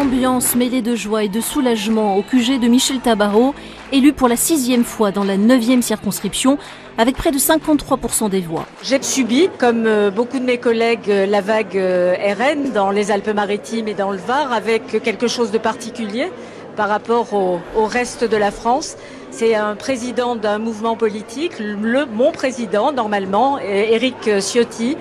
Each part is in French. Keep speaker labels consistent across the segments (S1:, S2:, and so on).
S1: ambiance mêlée de joie et de soulagement au QG de Michel Tabarot, élu pour la 6e fois dans la 9e circonscription, avec près de 53% des voix.
S2: J'ai subi, comme beaucoup de mes collègues, la vague RN dans les Alpes-Maritimes et dans le Var, avec quelque chose de particulier par rapport au reste de la France. C'est un président d'un mouvement politique, mon président normalement, Éric Ciotti,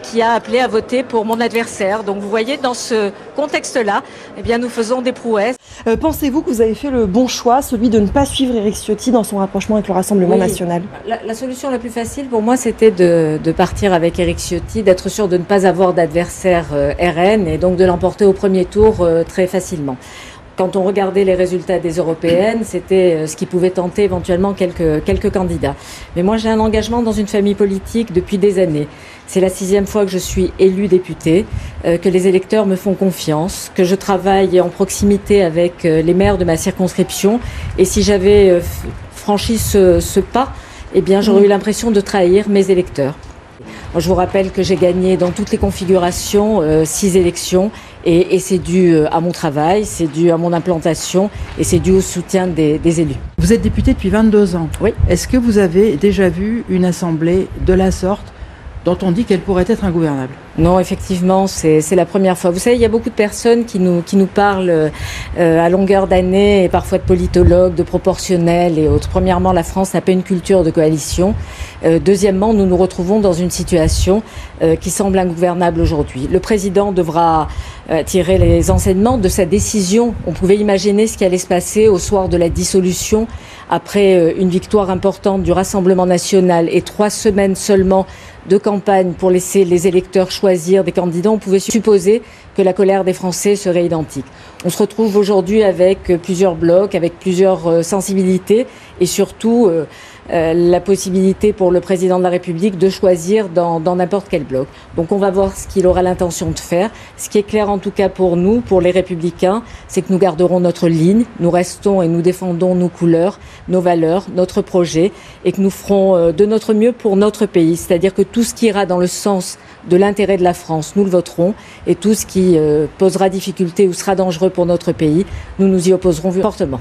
S2: qui a appelé à voter pour mon adversaire. Donc vous voyez, dans ce contexte-là, eh bien, nous faisons des prouesses.
S3: Pensez-vous que vous avez fait le bon choix, celui de ne pas suivre Éric Ciotti dans son rapprochement avec le Rassemblement national ?
S2: La solution la plus facile pour moi, c'était de partir avec Éric Ciotti, d'être sûr de ne pas avoir d'adversaire RN et donc de l'emporter au premier tour très facilement. Quand on regardait les résultats des européennes, c'était ce qui pouvait tenter éventuellement quelques candidats. Mais moi, j'ai un engagement dans une famille politique depuis des années. C'est la 6e fois que je suis élue députée, que les électeurs me font confiance, que je travaille en proximité avec les maires de ma circonscription. Et si j'avais franchi ce pas, eh bien, j'aurais eu l'impression de trahir mes électeurs. Je vous rappelle que j'ai gagné dans toutes les configurations 6 élections et c'est dû à mon travail, c'est dû à mon implantation et c'est dû au soutien des élus.
S4: Vous êtes député depuis 22 ans.
S2: Oui.
S4: Est-ce que vous avez déjà vu une assemblée de la sorte dont on dit qu'elle pourrait être ingouvernable ?
S2: Non, effectivement, c'est la première fois. Vous savez, il y a beaucoup de personnes qui nous parlent à longueur d'année, et parfois de politologues, de proportionnels et autres. Premièrement, la France n'a pas une culture de coalition. Deuxièmement, nous nous retrouvons dans une situation qui semble ingouvernable aujourd'hui. Le président devra tirer les enseignements de sa décision. On pouvait imaginer ce qui allait se passer au soir de la dissolution, après une victoire importante du Rassemblement national et 3 semaines seulement de campagne pour laisser les électeurs choisir des candidats. On pouvait supposer que la colère des Français serait identique. On se retrouve aujourd'hui avec plusieurs blocs, avec plusieurs sensibilités et surtout la possibilité pour le président de la République de choisir dans n'importe quel bloc. Donc on va voir ce qu'il aura l'intention de faire. Ce qui est clair en tout cas pour nous, pour les Républicains, c'est que nous garderons notre ligne, nous restons et nous défendons nos couleurs, nos valeurs, notre projet et que nous ferons de notre mieux pour notre pays. C'est-à-dire que tout ce qui ira dans le sens de l'intérêt de la France, nous le voterons et tout ce qui posera difficulté ou sera dangereux pour notre pays, nous nous y opposerons fortement.